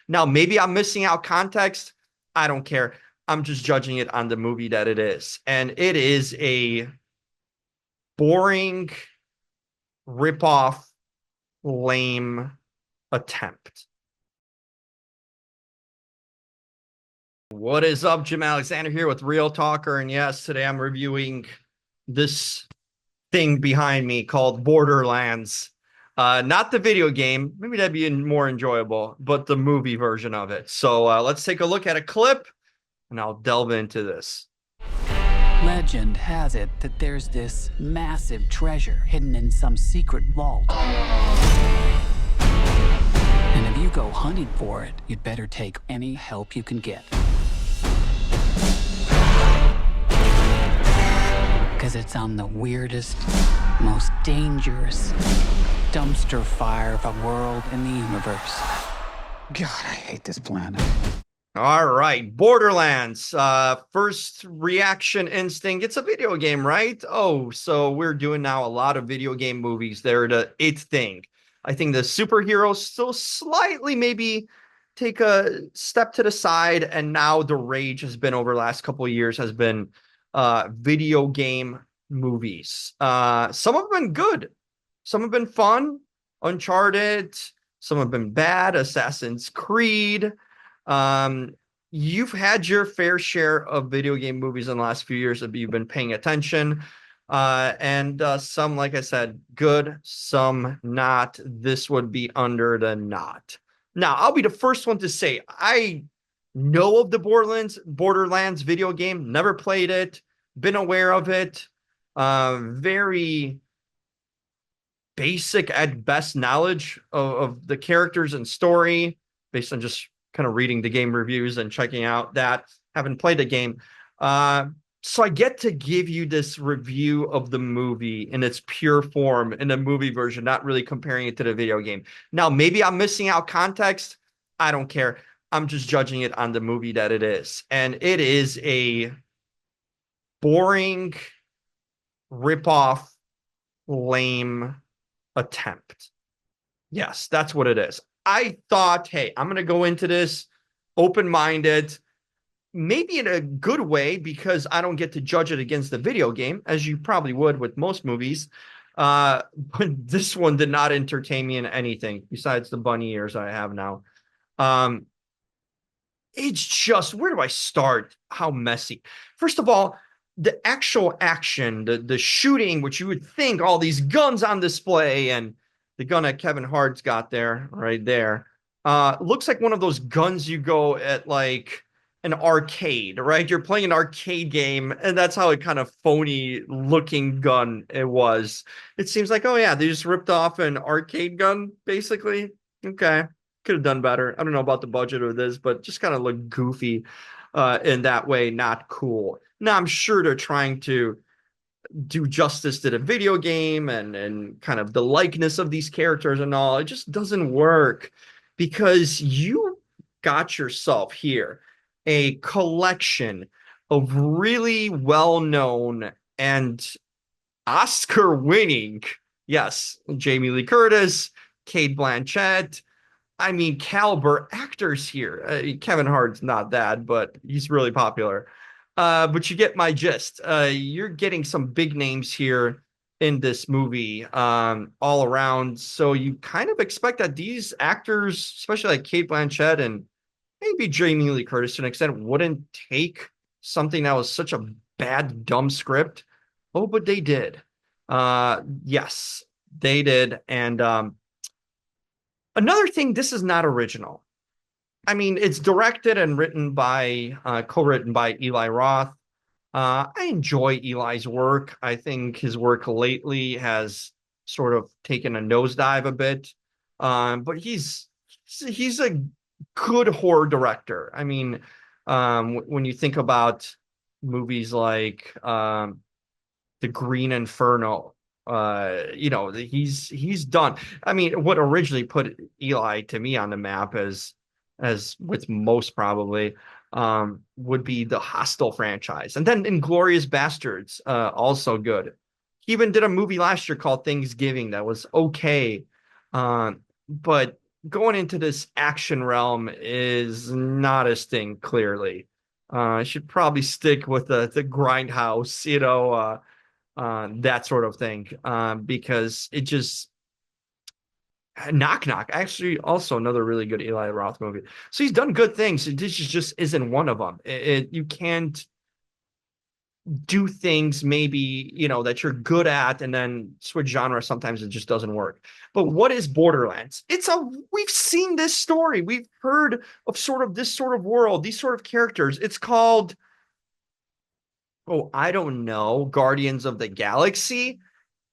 Now, maybe I'm missing out context. I don't care. I'm just judging it on the movie that it is. And it is a boring, rip-off, lame attempt. What is up, Jim Alexander here with Real Talker. And yes, today I'm reviewing this thing behind me called Borderlands. Not the video game. Maybe that'd be more enjoyable, but the movie version of it. So let's take a look at a clip and I'll delve into this. Legend has it that there's this massive treasure hidden in some secret vault. And if you go hunting for it, you'd better take any help you can get. Because it's on the weirdest, most dangerous dumpster fire of a world in the universe. God, I hate this planet. All right, Borderlands. First reaction instinct. It's a video game, right? Oh, so we're doing now a lot of video game movies. They're the it thing. I think the superheroes still slightly maybe take a step to the side, and now the rage has been over the last couple of years has been video game movies. Some have been good, some have been fun. Uncharted, some have been bad. Assassin's Creed. You've had your fair share of video game movies in the last few years if you've been paying attention. And some, like I said, good, some not. This would be under the not. Now, I'll be the first one to say I know of the Borderlands video game, never played it, been aware of it. Very basic at best knowledge of the characters and story based on just kind of reading the game reviews and checking out that. Haven't played the game. So I get to give you this review of the movie in its pure form in the movie version, not really comparing it to the video game. Now, maybe I'm missing out context. I don't care. I'm just judging it on the movie that it is. And it is a boring, rip-off, lame attempt. Yes, that's what it is. I thought, hey, I'm going to go into this open-minded, maybe in a good way, because I don't get to judge it against the video game, as you probably would with most movies. But this one did not entertain me in anything besides the bunny ears I have now. It's just, where do I start? How messy. First of all, the actual action, the shooting, which you would think all these guns on display, and the gun that Kevin Hart's got there, right there, looks like one of those guns you go at like an arcade, right? You're playing an arcade game, and that's how it kind of phony looking gun it was. It seems like, oh yeah, they just ripped off an arcade gun, basically. Okay, could have done better. I don't know about the budget of this, but just kind of look goofy in that way, not cool. Now, I'm sure they're trying to do justice to the video game and kind of the likeness of these characters and all. It just doesn't work because you got yourself here a collection of really well-known and Oscar-winning, yes, Jamie Lee Curtis, Cate Blanchett. I mean, caliber actors here. Kevin Hart's not that, but he's really popular. But you get my gist. You're getting some big names here in this movie all around. So you kind of expect that these actors, especially like Cate Blanchett and maybe Jamie Lee Curtis to an extent, wouldn't take something that was such a bad, dumb script. Oh, but they did. Yes, they did. And another thing, this is not original. I mean, it's directed and written by, co-written by Eli Roth. I enjoy Eli's work. I think his work lately has sort of taken a nosedive a bit. But he's a good horror director. I mean, when you think about movies like The Green Inferno, he's done. I mean, what originally put Eli to me on the map as with most probably would be the Hostel franchise. And then Inglourious Bastards, also good. He even did a movie last year called Thanksgiving that was okay. But going into this action realm is not his thing, clearly. I should probably stick with the grindhouse, that sort of thing, because it just Knock Knock, actually, also another really good Eli Roth movie. So he's done good things. This just isn't one of them. You can't do things maybe that you're good at and then switch genre. Sometimes it just doesn't work. But what is Borderlands? We've seen this story. We've heard of sort of this sort of world, these sort of characters. It's called, oh, I don't know, Guardians of the Galaxy.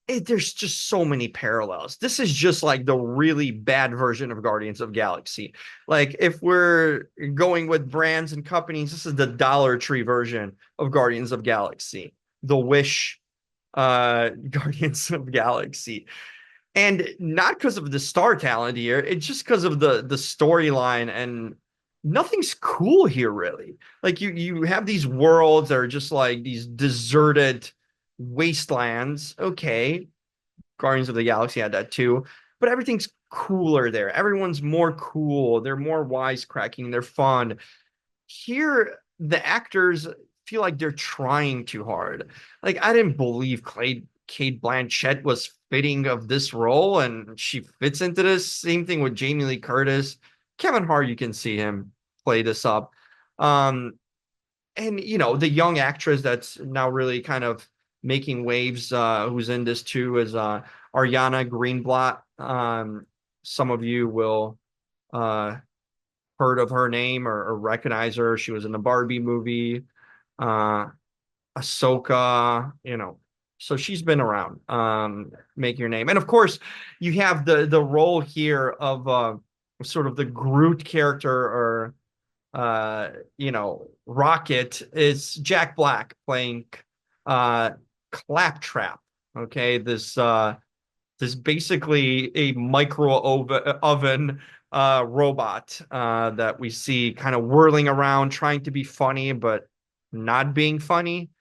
There's just so many parallels. This is just like the really bad version of Guardians of Galaxy. Like if we're going with brands and companies, this is the Dollar Tree version of Guardians of Galaxy, the Wish Guardians of Galaxy. And not because of the star talent here, it's just because of the storyline, and nothing's cool here really. Like you have these worlds that are just like these deserted wastelands. Okay, Guardians of the Galaxy had that too, but everything's cooler there. Everyone's more cool. They're more wisecracking. They're fun. Here, the actors feel like they're trying too hard. Like I didn't believe Cate Blanchett was fitting of this role, and she fits into this. Same thing with Jamie Lee Curtis. Kevin Hart, you can see him play this up. Um, and the young actress that's now really kind of making waves, who's in this too, is Ariana Greenblatt. Some of you will uh heard of her name or recognize her. She was in the Barbie movie, uh Ahsoka, so she's been around, making her name. And of course you have the role here of sort of the Groot character, or Rocket, is Jack Black playing uh, Claptrap. Okay, this basically a oven robot that we see kind of whirling around, trying to be funny, but not being funny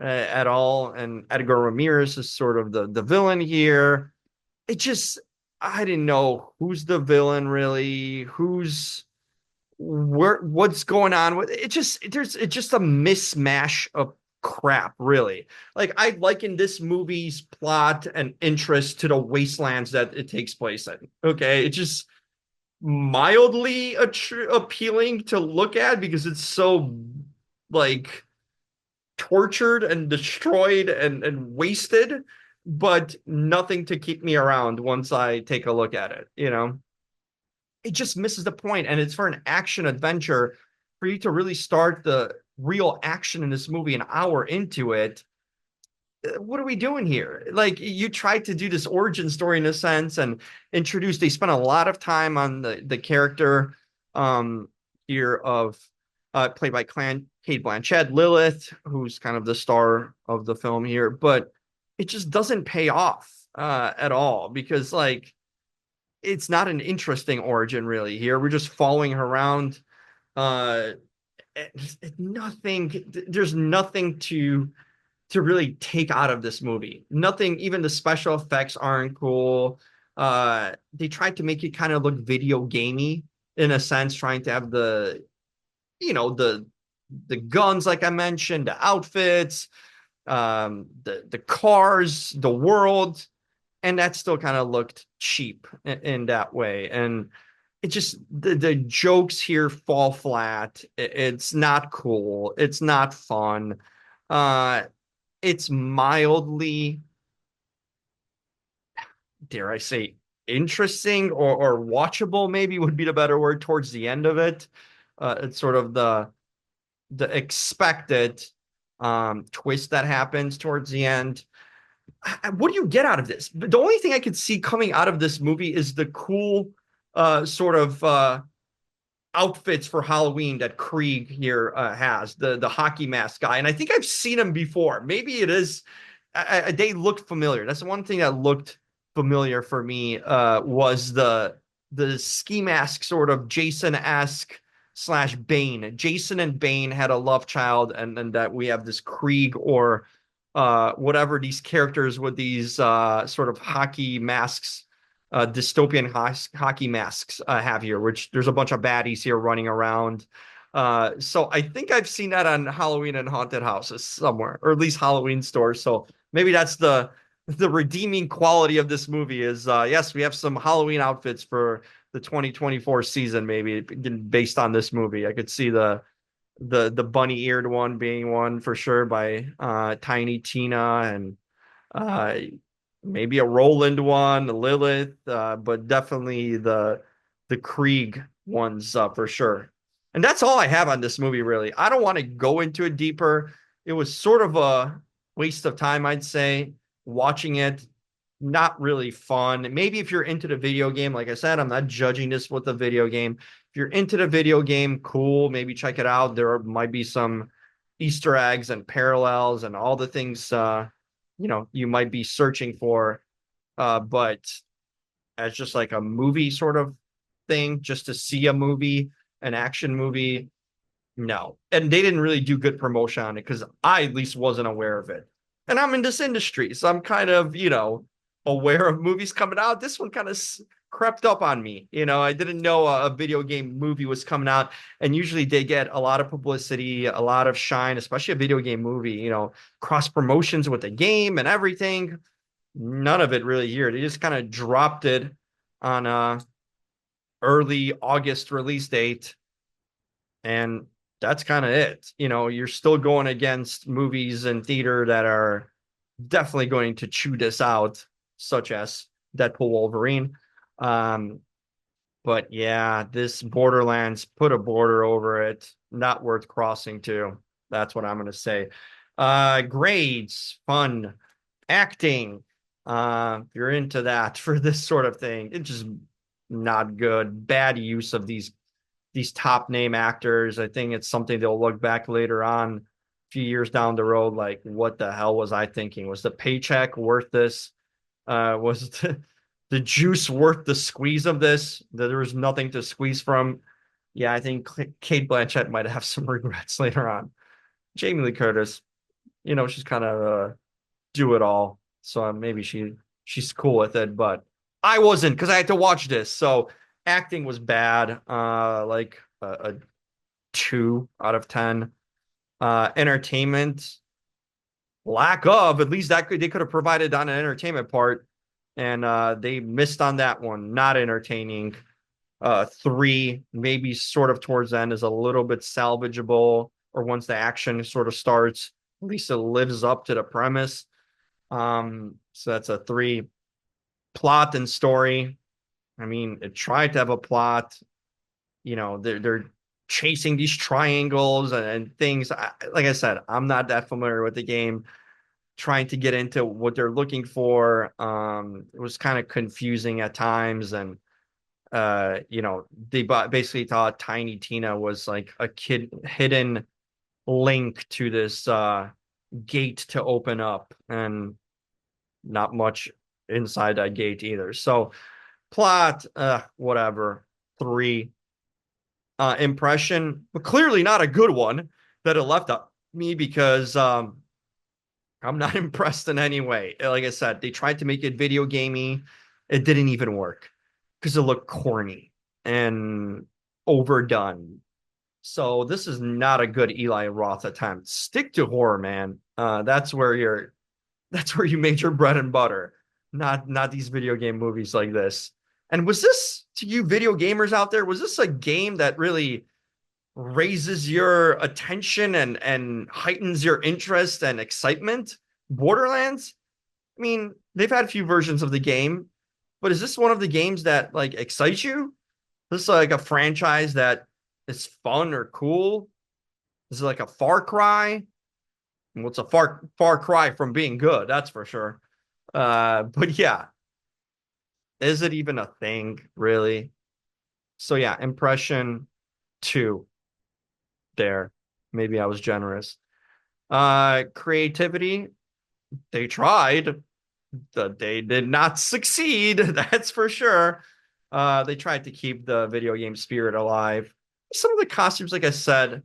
at all. And Edgar Ramirez is sort of the villain here. It just I didn't know who's the villain really, what's going on with it. It's just a mismatch of crap, really. Like I liken this movie's plot and interest to the wastelands that it takes place in. Okay, it's just mildly appealing to look at because it's so like tortured and destroyed and wasted, but nothing to keep me around once I take a look at it. It just misses the point. And it's for an action adventure, for you to really start the real action in this movie an hour into it. What are we doing here? Like you tried to do this origin story in a sense and introduce, they spent a lot of time on the character um here of played by Cate Blanchett, Lilith, who's kind of the star of the film here, but it just doesn't pay off at all, because like it's not an interesting origin really here. We're just following her around. Uh, there's nothing to really take out of this movie. Nothing, even the special effects aren't cool. They tried to make it kind of look video gamey in a sense, trying to have you know, the the guns, like I mentioned, the outfits, the cars, the world, and that still kind of looked cheap in that way. And it just the jokes here fall flat. It's not cool. It's not fun. Uh, it's mildly, dare I say, interesting or watchable, maybe would be the better word, towards the end of it. It's sort of the expected twist that happens towards the end. What do you get out of this? The only thing I could see coming out of this movie is the cool sort of outfits for Halloween that Krieg here has, the hockey mask guy. And I think I've seen him before. Maybe it is, they looked familiar. That's the one thing that looked familiar for me, was the ski mask, sort of Jason-esque slash Bane. Jason and Bane had a love child, and then that we have this Krieg, or whatever these characters with these sort of hockey masks dystopian hockey masks have here, which there's a bunch of baddies here running around. So I think I've seen that on Halloween and haunted houses somewhere, or at least Halloween stores. So maybe that's the redeeming quality of this movie is yes, we have some Halloween outfits for the 2024 season, maybe based on this movie. I could see the bunny eared one being one for sure by Tiny Tina and uh, maybe a Roland one, a Lilith, but definitely the Krieg ones for sure. And that's all I have on this movie, really. I don't want to go into it deeper. It was sort of a waste of time, I'd say, watching it. Not really fun. Maybe if you're into the video game, like I said, I'm not judging this with the video game. If you're into the video game, cool. Maybe check it out. There might be some Easter eggs and parallels and all the things you might be searching for, but as just like a movie sort of thing, just to see a movie, an action movie, no. And they didn't really do good promotion on it because I at least wasn't aware of it. And I'm in this industry, so I'm kind of, aware of movies coming out. This one kind of crept up on me. I didn't know a video game movie was coming out. And usually they get a lot of publicity, a lot of shine, especially a video game movie, cross promotions with the game and everything. None of it really here. They just kind of dropped it on a early August release date. And that's kind of it. You're still going against movies in theater that are definitely going to chew this out, such as Deadpool Wolverine. Um, but yeah, this Borderlands put a border over it. Not worth crossing to. That's what I'm going to say. Grades, fun, acting. If you're into that for this sort of thing, it's just not good. Bad use of these top name actors. I think it's something they'll look back later on, a few years down the road, like, what the hell was I thinking? Was the paycheck worth this? Was the juice worth the squeeze of this? That there was nothing to squeeze from. Yeah, I think Kate Blanchett might have some regrets later on. Jamie Lee Curtis, she's kind of do it all. So maybe she's cool with it, but I wasn't because I had to watch this. So acting was bad, like a 2 out of 10. Entertainment, lack of, at least that they could have provided on an entertainment part, and they missed on that one. Not entertaining. 3, maybe sort of towards the end, is a little bit salvageable, or once the action sort of starts, at least it lives up to the premise. So that's a 3. Plot and story. I mean, it tried to have a plot. They're chasing these triangles and things. Like I said, I'm not that familiar with the game. Trying to get into what they're looking for, it was kind of confusing at times, and they basically thought Tiny Tina was like a kid hidden link to this gate to open up, and not much inside that gate either. So plot, whatever. 3. Impression, but clearly not a good one that it left up me because I'm not impressed in any way. Like I said, they tried to make it video gamey. It didn't even work because it looked corny and overdone. So this is not a good Eli Roth attempt. Stick to horror, man. That's where you made your bread and butter. Not these video game movies like this. And was this, to you video gamers out there, was this a game that really raises your attention and heightens your interest and excitement? Borderlands? I mean, they've had a few versions of the game, but is this one of the games that like excites you? This is like a franchise that is fun or cool? Is it like a Far Cry? Well, it's a far cry from being good, that's for sure. But yeah, is it even a thing, really? So yeah, impression 2 there. Maybe I was generous. Creativity, they tried. They did not succeed, that's for sure. They tried to keep the video game spirit alive. Some of the costumes, like I said,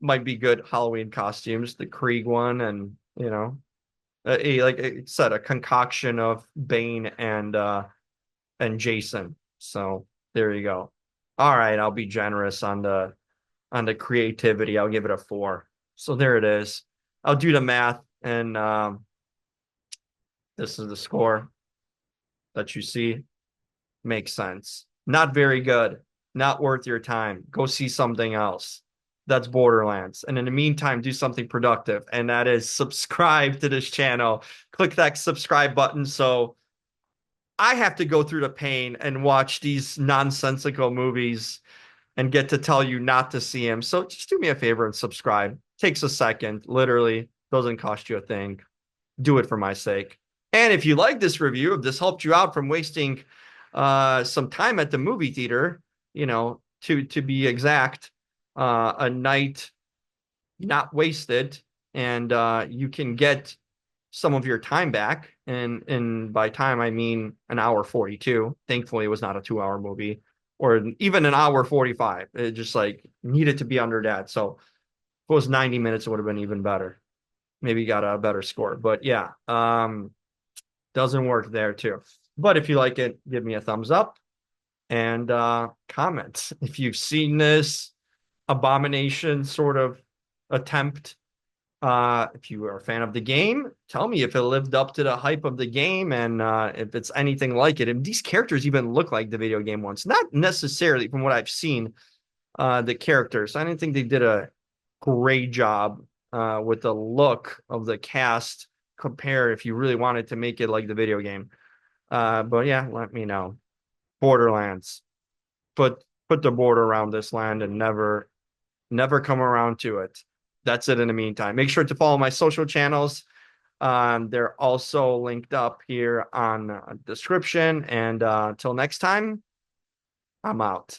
might be good Halloween costumes. The Krieg one, and like I said, a concoction of Bane and and Jason. So there you go. All right, I'll be generous on the creativity. I'll give it a 4. So there it is. I'll do the math, and this is the score that you see. Makes sense. Not very good. Not worth your time. Go see something else. That's Borderlands. And in the meantime, do something productive. And that is subscribe to this channel. Click that subscribe button so I have to go through the pain and watch these nonsensical movies and get to tell you not to see them. So just do me a favor and subscribe. Takes a second, literally. Doesn't cost you a thing. Do it for my sake. And if you like this review, if this helped you out from wasting some time at the movie theater, to be exact, a night not wasted, and you can get some of your time back. And by time, I mean an hour 42. Thankfully, it was not a 2 hour movie or even an hour 45. It just like needed to be under that. So if it was 90 minutes, it would have been even better. Maybe got a better score. But yeah, doesn't work there too. But if you like it, give me a thumbs up and comment. If you've seen this abomination sort of attempt, if you are a fan of the game, tell me if it lived up to the hype of the game and if it's anything like it. And these characters even look like the video game ones. Not necessarily from what I've seen, the characters. I didn't think they did a great job with the look of the cast compare if you really wanted to make it like the video game. But yeah, let me know. Borderlands. Put the border around this land and never come around to it. That's it in the meantime. Make sure to follow my social channels. They're also linked up here on description. And until next time, I'm out.